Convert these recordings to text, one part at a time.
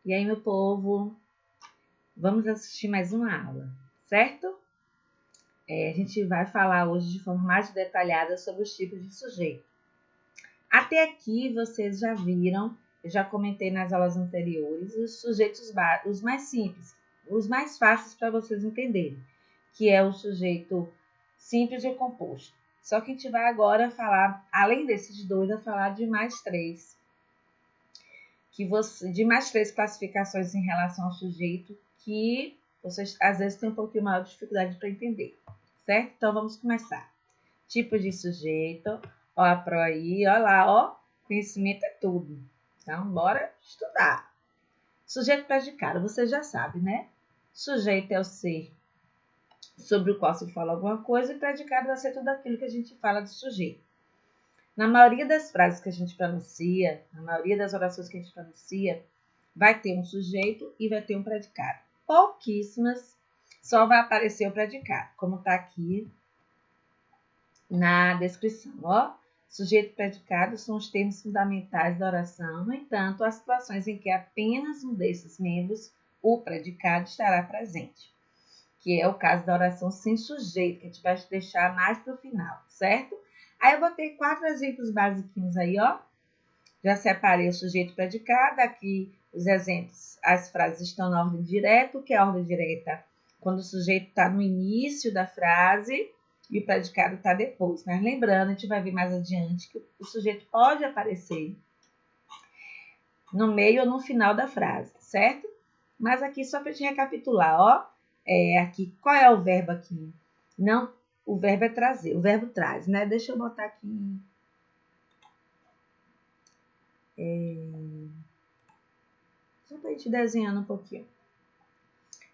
E aí, meu povo, vamos assistir mais uma aula, certo? A gente vai falar hoje de forma mais detalhada sobre os tipos de sujeito. Até aqui, vocês já viram, eu já comentei nas aulas anteriores, os sujeitos os mais simples, os mais fáceis para vocês entenderem, que é o sujeito simples e o composto. Só que a gente vai agora falar, além desses dois, vai falar de mais três. De mais três classificações em relação ao sujeito que vocês às vezes têm um pouquinho maior de dificuldade para entender, certo? Então vamos começar. Tipo de sujeito, ó a pro aí, ó lá, ó, conhecimento é tudo. Então bora estudar. Sujeito predicado, você já sabe, né? Sujeito é o ser sobre o qual se fala alguma coisa e predicado vai ser tudo aquilo que a gente fala de sujeito. Na maioria das frases que a gente pronuncia, na maioria das orações que a gente pronuncia, vai ter um sujeito e vai ter um predicado. Pouquíssimas só vai aparecer o predicado, como está aqui na descrição. Ó, sujeito e predicado são os termos fundamentais da oração. No entanto, há situações em que apenas um desses membros, o predicado, estará presente, que é o caso da oração sem sujeito, que a gente vai deixar mais para o final, certo? Aí eu botei 4 exemplos basiquinhos aí, ó. Já separei o sujeito e predicado. Aqui os exemplos, as frases estão na ordem direta. O que é a ordem direta? Quando o sujeito está no início da frase e o predicado está depois. Mas lembrando, a gente vai ver mais adiante que o sujeito pode aparecer no meio ou no final da frase, certo? Mas aqui só para a gente recapitular, ó. Aqui, qual é o verbo aqui? Não, o verbo é trazer, o verbo traz, né? Deixa eu botar aqui. Só para a gente desenhando um pouquinho.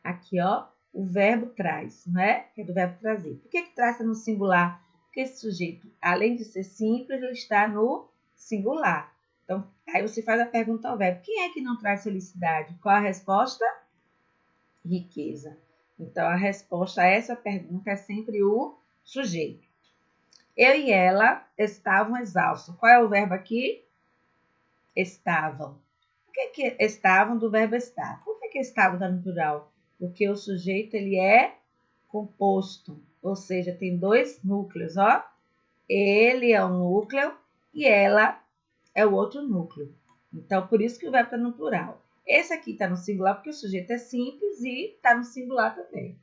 Aqui, ó, o verbo traz, né? É do verbo trazer. Por que traz no singular? Porque esse sujeito, além de ser simples, ele está no singular. Então, aí você faz a pergunta ao verbo. Quem é que não traz felicidade? Qual a resposta? Riqueza. Então, a resposta a essa pergunta é sempre o sujeito. Eu e ela estavam exaustos. Qual é o verbo aqui? Estavam. Por que estavam do verbo estar? Por que estavam está no plural? Porque o sujeito ele é composto, ou seja, tem 2 núcleos, ó. Ele é um núcleo e ela é o outro núcleo. Então, por isso que o verbo está no plural. Esse aqui está no singular porque o sujeito é simples e está no singular também.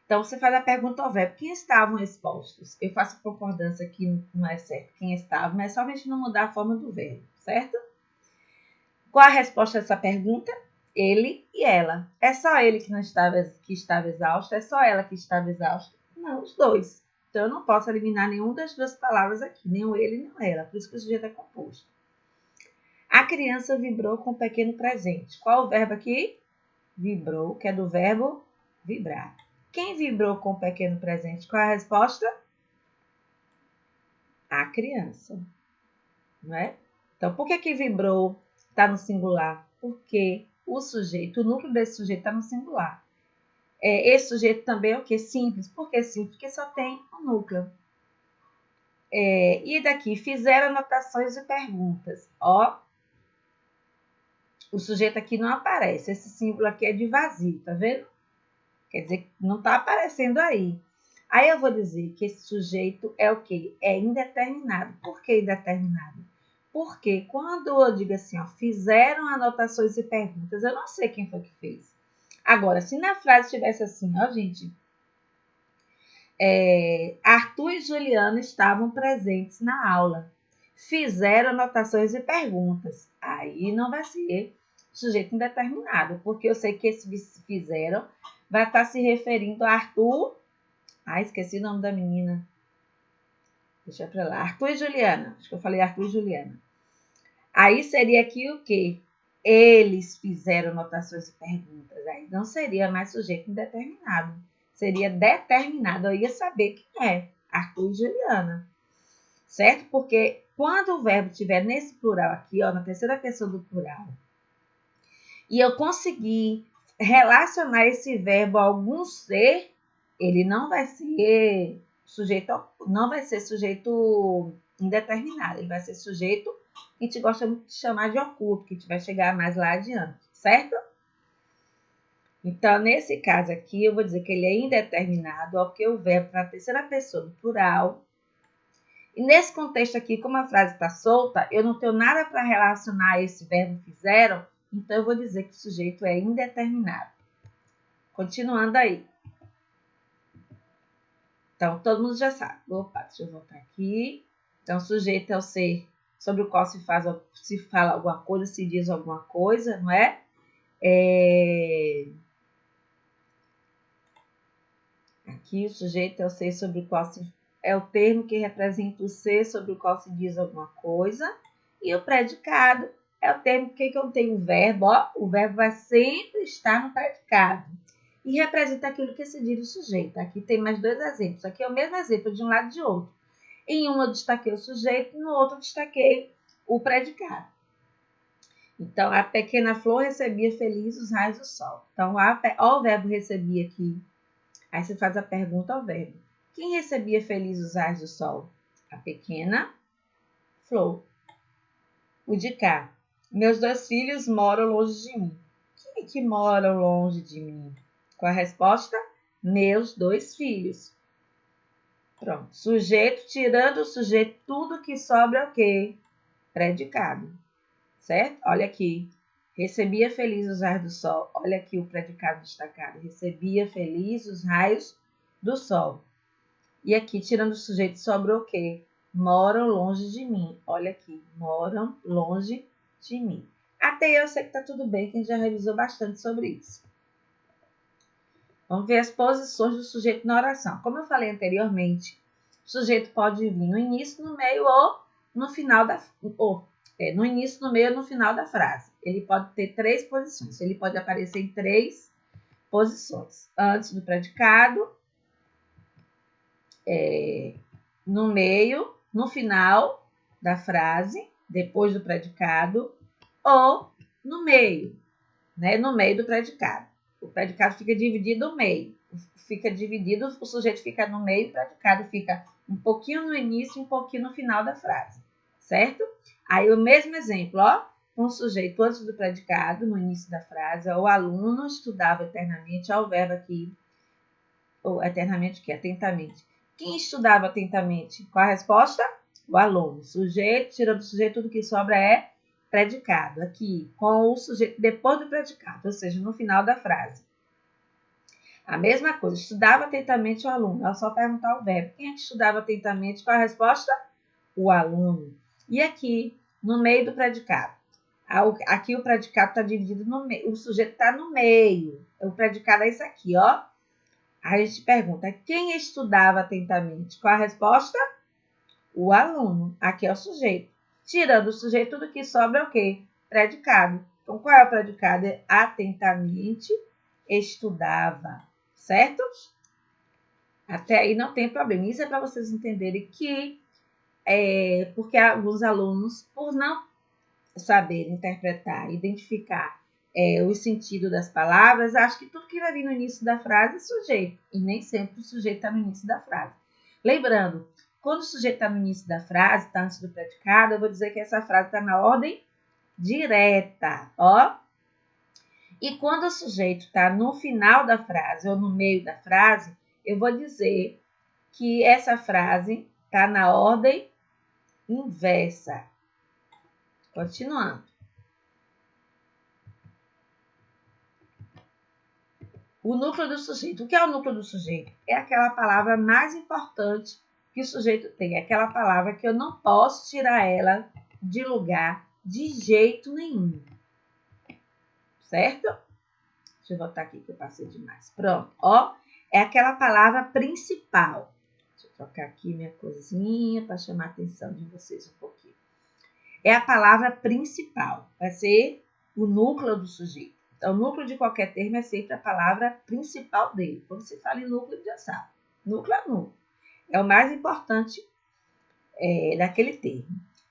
Então, você faz a pergunta ao verbo. Quem estavam expostos? Eu faço concordância que não é certo quem estava, mas só a gente não mudar a forma do verbo, certo? Qual a resposta a essa pergunta? Ele e ela. É só ele que estava exausto? É só ela que estava exausta? Não, os dois. Então, eu não posso eliminar nenhuma das duas palavras aqui, nem o ele nem o ela. Por isso que o sujeito é composto. A criança vibrou com um pequeno presente. Qual o verbo aqui? Vibrou, que é do verbo vibrar. Quem vibrou com um pequeno presente? Qual é a resposta? A criança. Não é? Então, por que vibrou está no singular? Porque o sujeito, o núcleo desse sujeito está no singular. Esse sujeito também é o quê? Simples. Por que simples? Porque só tem um núcleo. E daqui, fizeram anotações e perguntas. Ó, o sujeito aqui não aparece. Esse símbolo aqui é de vazio, tá vendo? Quer dizer que não está aparecendo aí. Aí eu vou dizer que esse sujeito é o quê? É indeterminado. Por que indeterminado? Porque quando eu digo assim, ó, fizeram anotações e perguntas, eu não sei quem foi que fez. Agora, se na frase tivesse assim, ó, gente, Arthur e Juliana estavam presentes na aula, fizeram anotações e perguntas. Aí não vai ser sujeito indeterminado, porque eu sei que esse fizeram vai estar se referindo a Arthur. Esqueci o nome da menina. Deixa pra lá. Arthur e Juliana. Acho que eu falei Arthur e Juliana. Aí seria aqui o quê? Eles fizeram anotações e perguntas. Aí não seria mais sujeito indeterminado. Seria determinado. Eu ia saber quem é. Arthur e Juliana. Certo? Porque quando o verbo estiver nesse plural aqui, ó, na terceira pessoa do plural, e eu conseguir relacionar esse verbo a algum ser, ele não vai ser sujeito indeterminado, ele vai ser sujeito A gente gosta muito de chamar de oculto, que a gente vai chegar mais lá adiante, certo? Então, nesse caso aqui, eu vou dizer que ele é indeterminado, ó, porque o verbo está na terceira pessoa do plural. E nesse contexto aqui, como a frase está solta, eu não tenho nada para relacionar esse verbo fizeram, então eu vou dizer que o sujeito é indeterminado. Continuando aí. Então, todo mundo já sabe. Opa, deixa eu voltar aqui. Então, sujeito é o ser sobre o qual se fala alguma coisa, se diz alguma coisa, não é? Aqui, o sujeito é o ser sobre o qual é o termo que representa o ser sobre o qual se diz alguma coisa. E o predicado é o termo que contém o verbo. Ó, o verbo vai sempre estar no predicado. E representa aquilo que se diz o sujeito. Aqui tem mais dois exemplos. Aqui é o mesmo exemplo de um lado e de outro. Em um eu destaquei o sujeito, no outro eu destaquei o predicado. Então, a pequena flor recebia feliz os raios do sol. Então, ó, o verbo recebia aqui. Aí você faz a pergunta ao verbo. Quem recebia feliz os raios do sol? A pequena flor. O de cá. Meus 2 filhos moram longe de mim. Quem é que moram longe de mim? Qual a resposta? Meus 2 filhos. Pronto. Sujeito, tirando o sujeito, tudo que sobra é o quê? Predicado. Certo? Olha aqui. Recebia feliz os raios do sol. Olha aqui o predicado destacado. Recebia feliz os raios do sol. E aqui, tirando o sujeito, sobra o quê? Moram longe de mim. Olha aqui. Moram longe de mim. Até eu sei que tá tudo bem, que a gente já revisou bastante sobre isso. Vamos ver as posições do sujeito na oração. Como eu falei anteriormente, o sujeito pode vir no início, no meio ou no final no início, no meio ou no final da frase. Ele pode ter 3 posições. Ele pode aparecer em 3 posições. Antes do predicado, no meio, no final da frase, depois do predicado, ou no meio, né? No meio do predicado. O predicado fica dividido no meio. O sujeito fica no meio, o predicado fica um pouquinho no início e um pouquinho no final da frase, certo? Aí o mesmo exemplo, ó, com o sujeito antes do predicado, no início da frase, o aluno estudava eternamente, ó, o verbo aqui, ou eternamente, que é atentamente. Quem estudava atentamente? Qual a resposta? O aluno. Sujeito, tirando o sujeito, tudo que sobra é predicado. Aqui, com o sujeito depois do predicado, ou seja, no final da frase. A mesma coisa, estudava atentamente o aluno. É só perguntar o verbo. Quem é que estudava atentamente? Qual a resposta? O aluno. E aqui, no meio do predicado. Aqui o predicado está dividido no meio. O sujeito está no meio. O predicado é isso aqui, ó. Aí a gente pergunta, quem estudava atentamente? Qual a resposta? O aluno. Aqui é o sujeito. Tirando o sujeito, tudo que sobra é o quê? Predicado. Então, qual é o predicado? É atentamente estudava. Certo? Até aí não tem problema. Isso é para vocês entenderem que porque alguns alunos, por não saber interpretar, identificar o sentido das palavras, acham que tudo que vai vir no início da frase é sujeito. E nem sempre o sujeito está no início da frase. Lembrando, quando o sujeito está no início da frase, está antes do predicado, eu vou dizer que essa frase está na ordem direta, ó. E quando o sujeito está no final da frase ou no meio da frase, eu vou dizer que essa frase está na ordem inversa. Continuando. O núcleo do sujeito. O que é o núcleo do sujeito? É aquela palavra mais importante que o sujeito tem. É aquela palavra que eu não posso tirar ela de lugar de jeito nenhum. Certo? Deixa eu botar aqui que eu passei demais. Pronto. Ó, é aquela palavra principal. Deixa eu trocar aqui minha coisinha para chamar a atenção de vocês um pouquinho. É a palavra principal. Vai ser o núcleo do sujeito. Então, o núcleo de qualquer termo é sempre a palavra principal dele. Quando se fala em núcleo, já sabe. Núcleo é núcleo. É o mais importante daquele termo.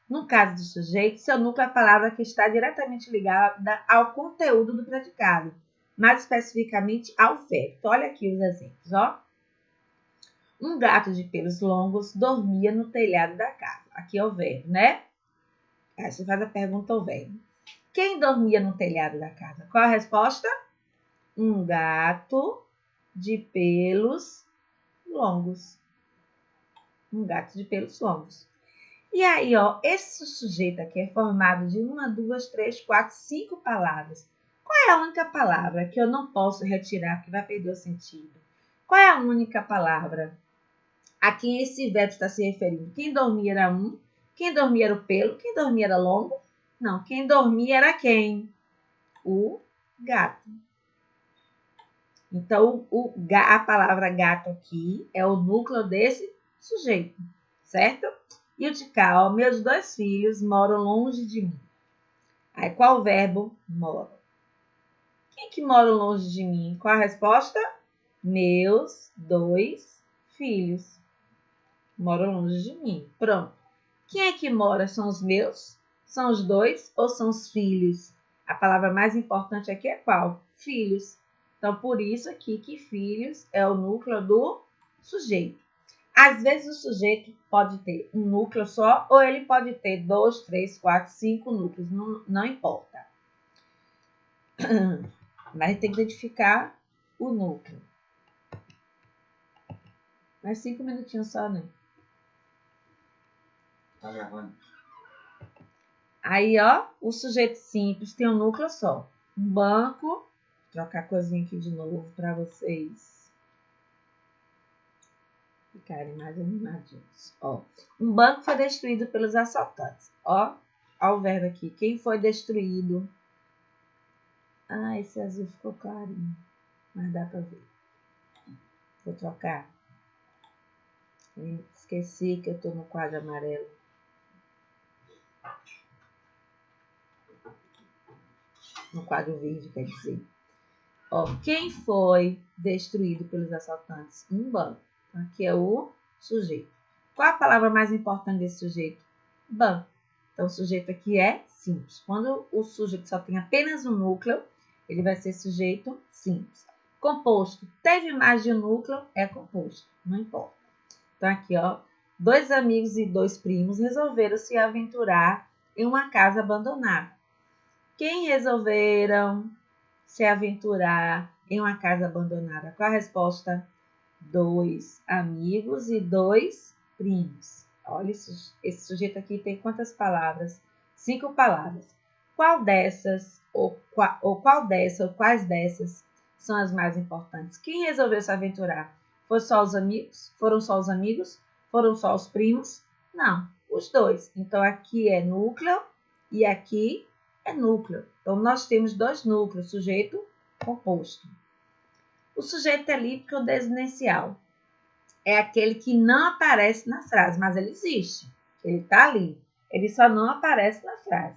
No caso do sujeito, seu núcleo é a palavra que está diretamente ligada ao conteúdo do predicado, mais especificamente ao verbo. Então, olha aqui os exemplos, ó. Um gato de pelos longos dormia no telhado da casa. Aqui é o verbo, né? Aí você faz a pergunta ou verbo. Quem dormia no telhado da casa? Qual a resposta? Um gato de pelos longos. Um gato de pelos longos. E aí, ó, esse sujeito aqui é formado de 1, 2, 3, 4, 5 palavras. Qual é a única palavra que eu não posso retirar, que vai perder o sentido? Qual é a única palavra a quem esse verbo está se referindo? Quem dormia era um, quem dormia era o pelo, quem dormia era longo? Não, quem dormia era quem? O gato. Então, a palavra gato aqui é o núcleo desse sujeito, certo? E o de cá, ó, meus 2 filhos moram longe de mim. Aí, qual o verbo? Moram. Quem que mora longe de mim? Qual a resposta? Meus 2 filhos moram longe de mim. Pronto. Quem é que mora? São os meus? São os 2 ou são os filhos? A palavra mais importante aqui é qual? Filhos. Então, por isso aqui que filhos é o núcleo do sujeito. Às vezes o sujeito pode ter um núcleo só ou ele pode ter 2, 3, 4, 5 núcleos. Não importa. Mas tem que identificar o núcleo. Mais 5 minutinhos só, né? Tá gravando. Aí, ó, o sujeito simples tem um núcleo só. Um banco. Vou trocar a coisinha aqui de novo para vocês ficarem mais animadinhos. Ó, um banco foi destruído pelos assaltantes. Ó o verbo aqui. Quem foi destruído? Ah, esse azul ficou clarinho. Mas dá para ver. Vou trocar. Esqueci que eu estou no quadro amarelo. No quadro verde, quer dizer. Ó, quem foi destruído pelos assaltantes? Um banco. Aqui é o sujeito. Qual a palavra mais importante desse sujeito? Banco. Então, o sujeito aqui é simples. Quando o sujeito só tem apenas um núcleo, ele vai ser sujeito simples. Composto. Teve mais de um núcleo, é composto. Não importa. Então, aqui, ó. 2 amigos e 2 primos resolveram se aventurar em uma casa abandonada. Quem resolveram se aventurar em uma casa abandonada? Qual a resposta? 2 amigos e 2 primos. Olha, esse sujeito aqui tem quantas palavras? 5 palavras. Qual dessas, ou quais dessas são as mais importantes? Quem resolveu se aventurar? Foram só os amigos? Foram só os amigos? Foram só os primos? Não, os 2. Então, aqui é núcleo e aqui é núcleo. Então, nós temos 2 núcleos, sujeito composto. O sujeito elíptico ou desinencial é aquele que não aparece na frase, mas ele existe. Ele está ali. Ele só não aparece na frase.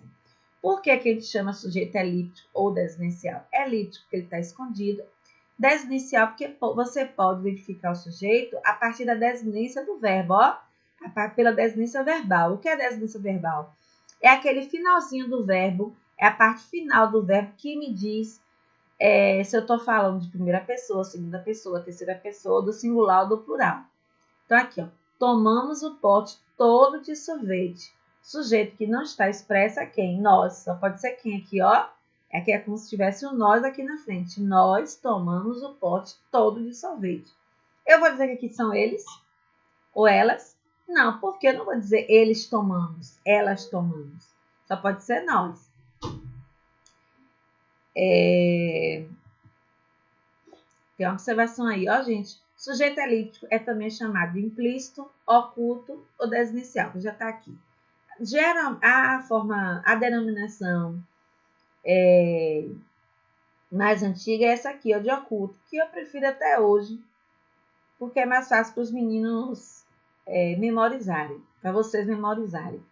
Por que a gente chama sujeito elíptico ou desinencial? Elíptico porque ele está escondido. Desinencial porque você pode identificar o sujeito a partir da desinência do verbo, ó, pela desinência verbal. O que é desinência verbal? É aquele finalzinho do verbo, é a parte final do verbo que me diz se eu estou falando de primeira pessoa, segunda pessoa, terceira pessoa, do singular ou do plural. Então, aqui, ó, tomamos o pote todo de sorvete. Sujeito que não está expresso é quem? Nós. Só pode ser quem aqui, ó. Aqui é como se tivesse um nós aqui na frente. Nós tomamos o pote todo de sorvete. Eu vou dizer que aqui são eles ou elas? Não, porque eu não vou dizer eles tomamos, elas tomamos. Só pode ser nós. Tem uma observação aí, ó, gente. Sujeito elíptico é também chamado de implícito, oculto ou desinencial, que já está aqui. A denominação mais antiga é essa aqui, ó, de oculto, que eu prefiro até hoje, porque é mais fácil para os meninos memorizarem, para vocês memorizarem.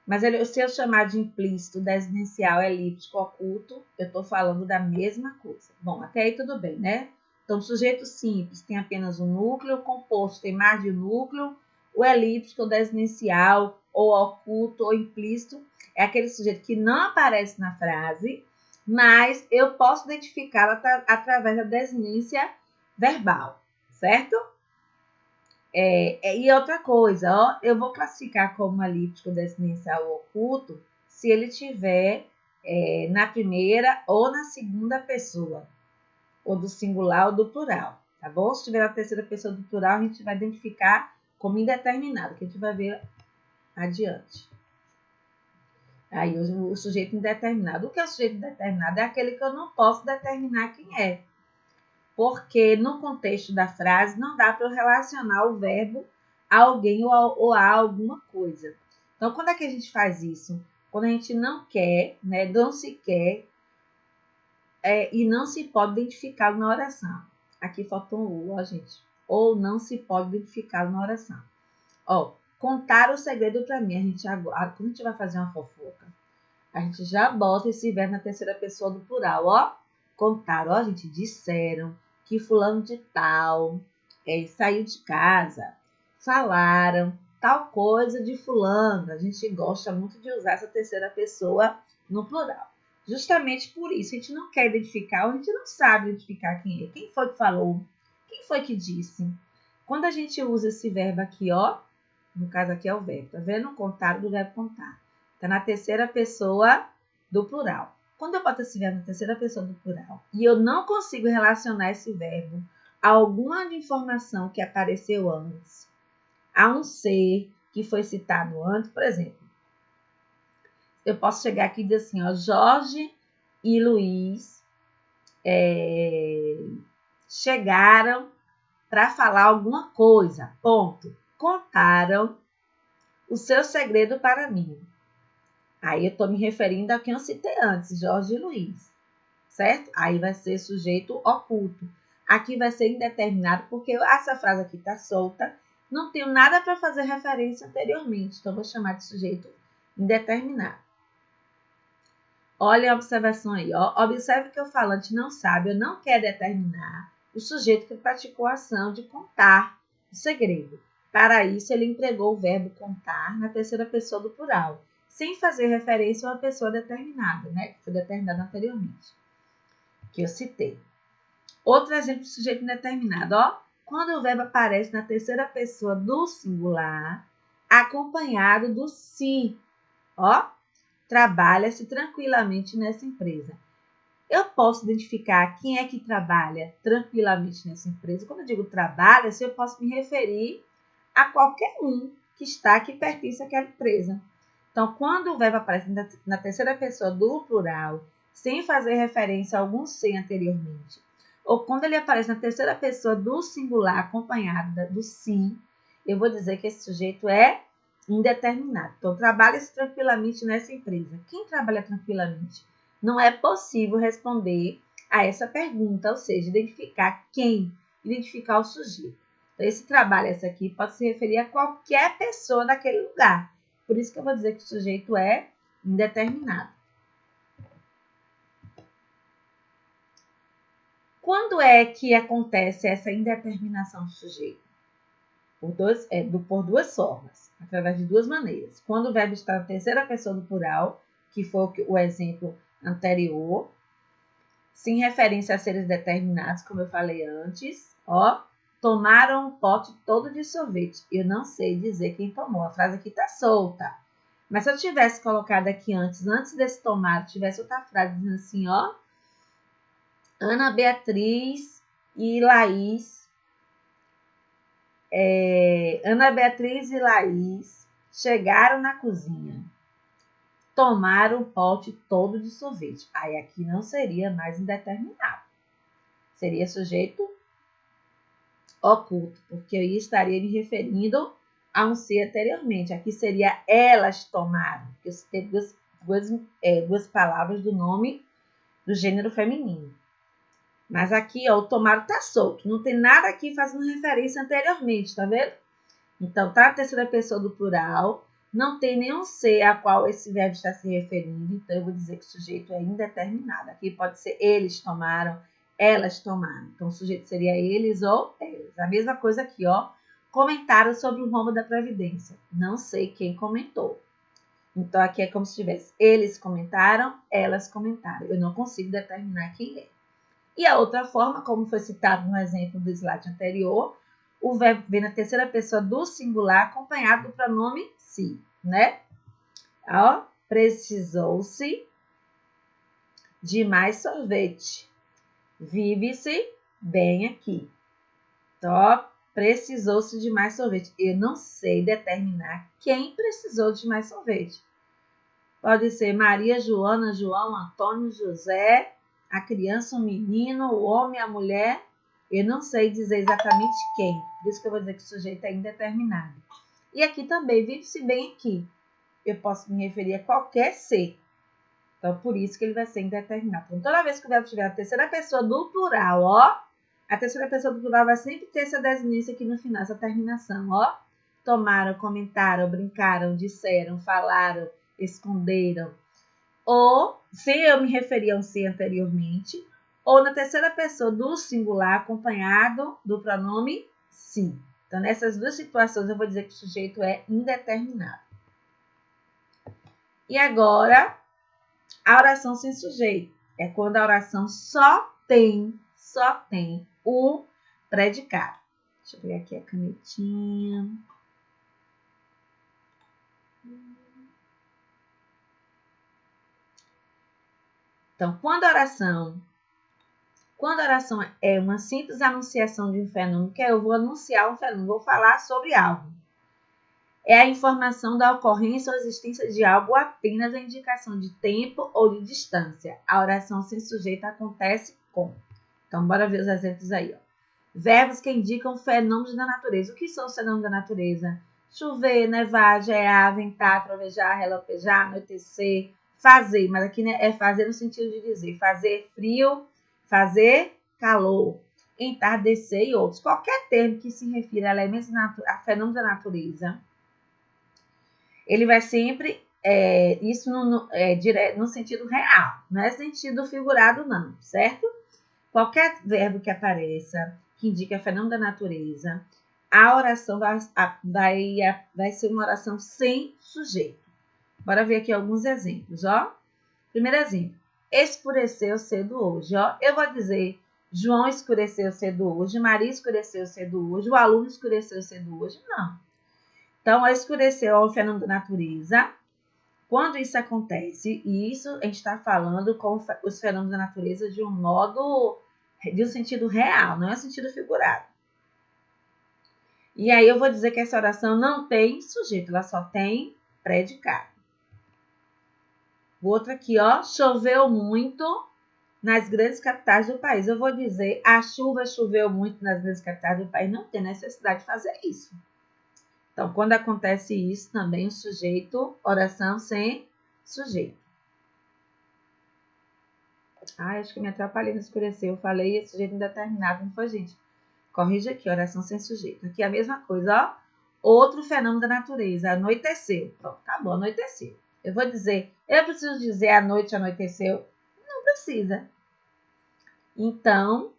Mas se eu chamar de implícito, desinencial, elíptico, oculto, eu estou falando da mesma coisa. Bom, até aí tudo bem, né? Então, o sujeito simples tem apenas um núcleo, o composto tem mais de um núcleo, o elíptico, o desinencial, ou oculto, ou implícito, é aquele sujeito que não aparece na frase, mas eu posso identificá-lo através da desinência verbal, certo? E outra coisa, ó, eu vou classificar como alíptico descendencial oculto se ele tiver na primeira ou na segunda pessoa, ou do singular ou do plural, tá bom? Se tiver na terceira pessoa do plural, a gente vai identificar como indeterminado, que a gente vai ver adiante. Aí o sujeito indeterminado. O que é o sujeito indeterminado? É aquele que eu não posso determinar quem é. Porque no contexto da frase não dá para eu relacionar o verbo a alguém ou a alguma coisa. Então, quando é que a gente faz isso? Quando a gente não quer, né, não se quer e não se pode identificá-lo na oração. Aqui faltou um U, ó, gente. Ou não se pode identificá-lo na oração. Ó, contar o segredo para mim. Quando a gente vai fazer uma fofoca, a gente já bota esse verbo na terceira pessoa do plural, ó. Contaram, ó, gente, disseram que fulano de tal saiu de casa, falaram tal coisa de fulano. A gente gosta muito de usar essa terceira pessoa no plural. Justamente por isso, a gente não quer identificar, ou a gente não sabe identificar quem é. Quem foi que falou? Quem foi que disse? Quando a gente usa esse verbo aqui, ó, no caso aqui é o verbo, tá vendo? Contar do verbo contar. Tá na terceira pessoa do plural. Quando eu boto esse verbo na terceira pessoa do plural e eu não consigo relacionar esse verbo a alguma informação que apareceu antes, a um ser que foi citado antes, por exemplo, eu posso chegar aqui e dizer assim, ó, Jorge e Luiz chegaram para falar alguma coisa, ponto. Contaram o seu segredo para mim. Aí eu estou me referindo a quem eu citei antes, Jorge e Luiz, certo? Aí vai ser sujeito oculto. Aqui vai ser indeterminado, porque essa frase aqui está solta, não tenho nada para fazer referência anteriormente, então vou chamar de sujeito indeterminado. Olha a observação aí, ó. Observe que o falante não sabe ou não quer determinar o sujeito que praticou a ação de contar o segredo. Para isso, ele empregou o verbo contar na terceira pessoa do plural, sem fazer referência a uma pessoa determinada, né? Que foi determinada anteriormente, que eu citei. Outro exemplo de sujeito indeterminado, ó. Quando o verbo aparece na terceira pessoa do singular, acompanhado do se, ó. Trabalha-se tranquilamente nessa empresa. Eu posso identificar quem é que trabalha tranquilamente nessa empresa. Quando eu digo trabalha-se, eu posso me referir a qualquer um que está que pertence àquela empresa. Então, quando o verbo aparece na terceira pessoa do plural, sem fazer referência a algum ser anteriormente, ou quando ele aparece na terceira pessoa do singular acompanhado do si, eu vou dizer que esse sujeito é indeterminado. Então, trabalha-se tranquilamente nessa empresa. Quem trabalha tranquilamente? Não é possível responder a essa pergunta, ou seja, identificar quem, identificar o sujeito. Então, esse trabalho, essa aqui, pode se referir a qualquer pessoa daquele lugar. Por isso que eu vou dizer que o sujeito é indeterminado. Quando é que acontece essa indeterminação do sujeito? Por duas formas, através de duas maneiras. Quando o verbo está na terceira pessoa do plural, que foi o exemplo anterior, sem referência a seres determinados, como eu falei antes, ó, tomaram um pote todo de sorvete. Eu não sei dizer quem tomou. A frase aqui está solta. Mas se eu tivesse colocado aqui antes desse tomar, tivesse outra frase dizendo assim, ó, Ana Beatriz e Laís Ana Beatriz e Laís chegaram na cozinha. Tomaram o pote todo de sorvete. Aí aqui não seria mais indeterminado. Seria sujeito oculto, porque eu estaria me referindo a um ser anteriormente. Aqui seria elas tomaram, porque eu citei duas palavras do nome do gênero feminino. Mas aqui, ó, o tomaram está solto. Não tem nada aqui fazendo referência anteriormente, tá vendo? Então, tá na terceira pessoa do plural, não tem nenhum ser a qual esse verbo está se referindo, então eu vou dizer que o sujeito é indeterminado. Aqui pode ser eles tomaram, elas tomaram. Então, o sujeito seria eles ou elas. A mesma coisa aqui, ó. Comentaram sobre o rombo da Previdência. Não sei quem comentou. Então, aqui é como se tivesse eles comentaram, elas comentaram. Eu não consigo determinar quem é. E a outra forma, como foi citado no exemplo do slide anterior, o verbo vem na terceira pessoa do singular, acompanhado do pronome se, né? Ó, precisou-se de mais sorvete. Vive-se bem aqui. Então, ó, precisou-se de mais sorvete. Eu não sei determinar quem precisou de mais sorvete. Pode ser Maria, Joana, João, Antônio, José, a criança, o menino, o homem, a mulher. Eu não sei dizer exatamente quem. Por isso que eu vou dizer que o sujeito é indeterminado. E aqui também, vive-se bem aqui. Eu posso me referir a qualquer ser. Então, por isso que ele vai ser indeterminado. Então, toda vez que o verbo tiver a terceira pessoa do plural, ó, a terceira pessoa do plural vai sempre ter essa desinência aqui no final, essa terminação, ó. Tomaram, comentaram, brincaram, disseram, falaram, esconderam. Ou, se eu me referir a um ser anteriormente, ou na terceira pessoa do singular, acompanhado do pronome se. Então, nessas duas situações, eu vou dizer que o sujeito é indeterminado. E agora, a oração sem sujeito. É quando a oração só tem o predicado. Deixa eu pegar aqui a canetinha. Então, quando a oração é uma simples anunciação de um fenômeno, que eu vou anunciar um fenômeno, vou falar sobre algo. É a informação da ocorrência ou existência de algo, apenas a indicação de tempo ou de distância. A oração sem sujeito acontece com. Então, bora ver os exemplos aí, ó. Verbos que indicam fenômenos da natureza. O que são os fenômenos da natureza? Chover, nevar, gear, ventar, trovejar, relampejar, anoitecer, fazer. Mas aqui, né, é fazer no sentido de dizer fazer frio, fazer calor, entardecer e outros. Qualquer termo que se refira a elementos a fenômenos da natureza, ele vai sempre, isso no sentido real, não é sentido figurado não, certo? Qualquer verbo que apareça, que indica fenômeno da natureza, a oração vai ser uma oração sem sujeito. Bora ver aqui alguns exemplos, ó. Primeiro exemplo, escureceu cedo hoje, ó. Eu vou dizer, João escureceu cedo hoje, Maria escureceu cedo hoje, o aluno escureceu cedo hoje, não. Então, escureceu é o fenômeno da natureza. Quando isso acontece, e isso a gente está falando com os fenômenos da natureza de um sentido real, não é um sentido figurado. E aí eu vou dizer que essa oração não tem sujeito, ela só tem predicado. O outro aqui, ó, choveu muito nas grandes capitais do país. Eu vou dizer, a chuva choveu muito nas grandes capitais do país, não tem necessidade de fazer isso. Então, quando acontece isso, também o sujeito, oração sem sujeito. Acho que me atrapalhei no escurecer. Eu falei esse sujeito indeterminado, não foi, gente? Corrige aqui, oração sem sujeito. Aqui é a mesma coisa, ó. Outro fenômeno da natureza, anoiteceu. Pronto, acabou, anoiteceu. Eu vou dizer, eu preciso dizer a noite anoiteceu? Não precisa. Então,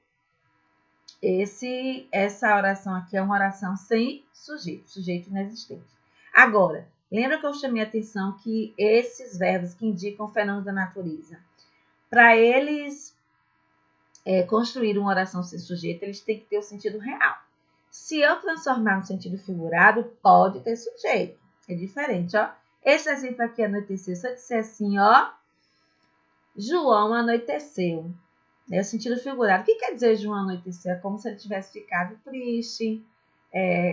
essa oração aqui é uma oração sem sujeito, sujeito inexistente. Agora, lembra que eu chamei a atenção que esses verbos que indicam fenômenos da natureza, para eles construir uma oração sem sujeito, eles têm que ter o sentido real. Se eu transformar no sentido figurado, pode ter sujeito. É diferente, ó. Esse exemplo aqui, anoiteceu. Se eu disser assim, ó, João anoiteceu. É o sentido figurado. O que quer dizer João anoiteceu? É como se ele tivesse ficado triste,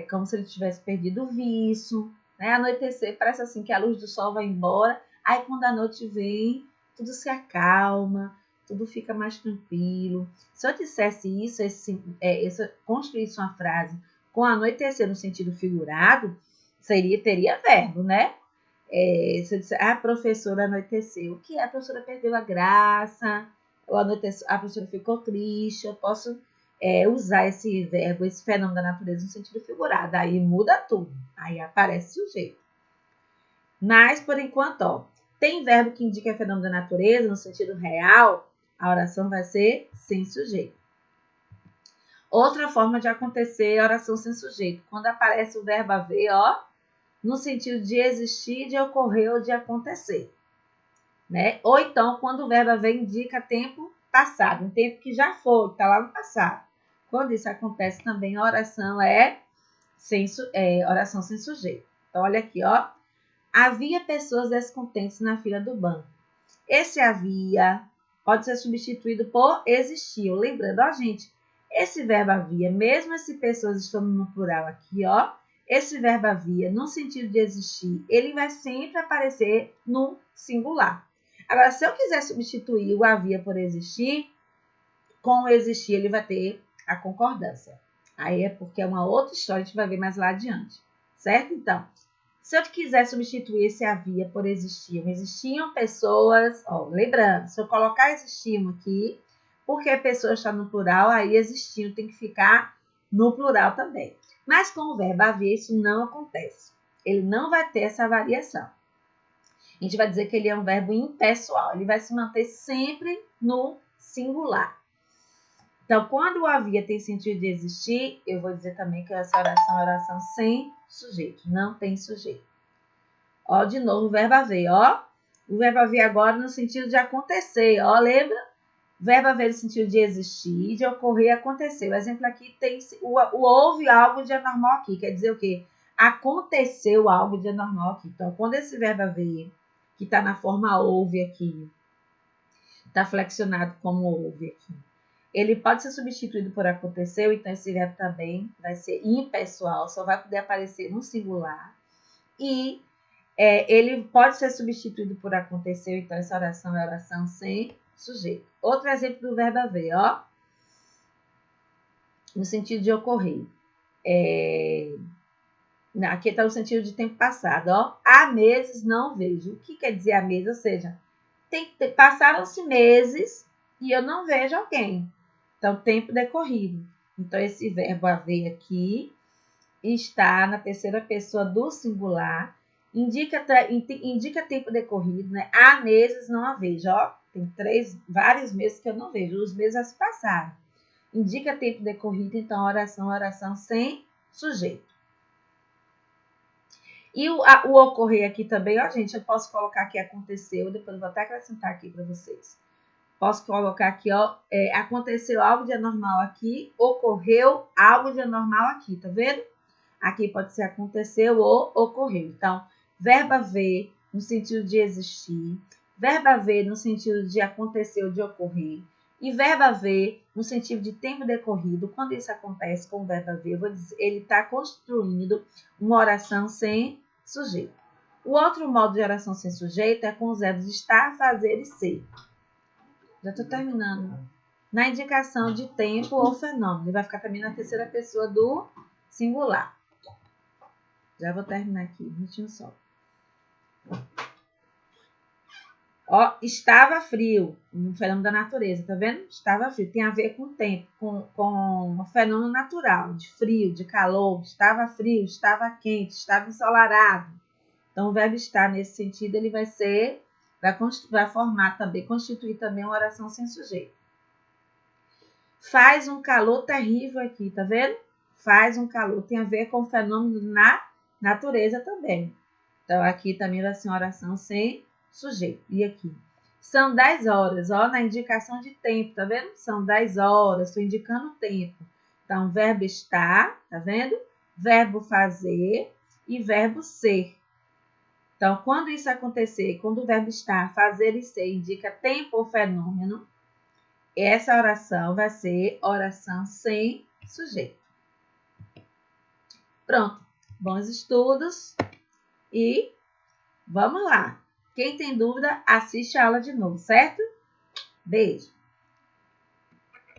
como se ele tivesse perdido o viço. Né? Anoitecer parece assim que a luz do sol vai embora. Aí quando a noite vem, tudo se acalma, tudo fica mais tranquilo. Se eu dissesse isso, construísse uma frase com anoitecer no sentido figurado, teria verbo, né? Se eu disser, a professora anoiteceu, o que é? A professora perdeu a graça, a professora ficou triste, eu posso usar esse verbo, esse fenômeno da natureza no sentido figurado. Aí muda tudo, aí aparece o sujeito. Mas, por enquanto, ó, tem verbo que indica fenômeno da natureza no sentido real, a oração vai ser sem sujeito. Outra forma de acontecer é a oração sem sujeito. Quando aparece o verbo haver, ó, no sentido de existir, de ocorrer ou de acontecer. Né? Ou então, quando o verbo haver indica tempo passado, um tempo que já foi, está lá no passado. Quando isso acontece também, a oração oração sem sujeito. Então, olha aqui, ó. Havia pessoas descontentes na fila do banco. Esse havia pode ser substituído por existiu. Lembrando, ó, gente, esse verbo havia, mesmo se pessoas estão no plural aqui, ó, esse verbo havia, no sentido de existir, ele vai sempre aparecer no singular. Agora, se eu quiser substituir o havia por existir, com o existir ele vai ter a concordância. Aí é porque é uma outra história, a gente vai ver mais lá adiante. Certo? Então, se eu quiser substituir esse havia por existiam, existiam pessoas, ó, lembrando, se eu colocar existiam aqui, porque pessoas está no plural, aí existiam tem que ficar no plural também. Mas com o verbo haver isso não acontece. Ele não vai ter essa variação. A gente vai dizer que ele é um verbo impessoal, ele vai se manter sempre no singular. Então, quando o havia tem sentido de existir, eu vou dizer também que essa oração é oração sem sujeito, não tem sujeito. Ó, de novo o verbo haver, ó. O verbo haver agora no sentido de acontecer, ó, lembra? Verbo haver no sentido de existir, de ocorrer, acontecer. O exemplo aqui tem houve algo de anormal aqui, quer dizer o quê? Aconteceu algo de anormal aqui. Então, quando esse verbo haver, que está na forma houve aqui, está flexionado como houve aqui, ele pode ser substituído por aconteceu, então esse verbo também vai ser impessoal, só vai poder aparecer no singular. E ele pode ser substituído por aconteceu, então essa oração é oração sem sujeito. Outro exemplo do verbo haver, ó. No sentido de ocorrer. Aqui está no sentido de tempo passado, ó. Há meses não vejo. O que quer dizer há meses? Ou seja, passaram-se meses e eu não vejo alguém. Então, tempo decorrido. Então, esse verbo haver aqui está na terceira pessoa do singular. Indica tempo decorrido, né? Há meses não a vejo, ó. Tem vários meses que eu não vejo. Os meses já se passaram. Indica tempo decorrido, então oração sem sujeito. E o ocorrer aqui também, ó, gente, eu posso colocar aqui aconteceu, depois eu vou até acrescentar aqui para vocês. Posso colocar aqui, ó, aconteceu algo de anormal aqui, ocorreu algo de anormal aqui, tá vendo? Aqui pode ser aconteceu ou ocorreu. Então, verbo haver no sentido de existir, verbo haver no sentido de acontecer ou de ocorrer, e verbo haver no sentido de tempo decorrido. Quando isso acontece com o verbo haver, eu vou dizer, ele está construindo uma oração sem sujeito. O outro modo de oração sem sujeito é com os verbos estar, fazer e ser. Já estou terminando. Na indicação de tempo ou fenômeno. Ele vai ficar também na terceira pessoa do singular. Já vou terminar aqui, um minutinho só. Ó, estava frio, um fenômeno da natureza, tá vendo? Estava frio, tem a ver com o tempo, com um fenômeno natural, de frio, de calor. Estava frio, estava quente, estava ensolarado. Então, o verbo estar, nesse sentido, ele vai formar também, constituir também uma oração sem sujeito. Faz um calor terrível aqui, tá vendo? Faz um calor, tem a ver com o fenômeno na natureza também. Então, aqui também vai ser uma oração sem sujeito. E aqui? São 10 horas, ó, na indicação de tempo, tá vendo? São 10 horas, estou indicando o tempo. Então, verbo estar, tá vendo? Verbo fazer e verbo ser. Então, quando isso acontecer, quando o verbo estar, fazer e ser indica tempo ou fenômeno, essa oração vai ser oração sem sujeito. Pronto. Bons estudos e vamos lá. Quem tem dúvida, assiste a aula de novo, certo? Beijo!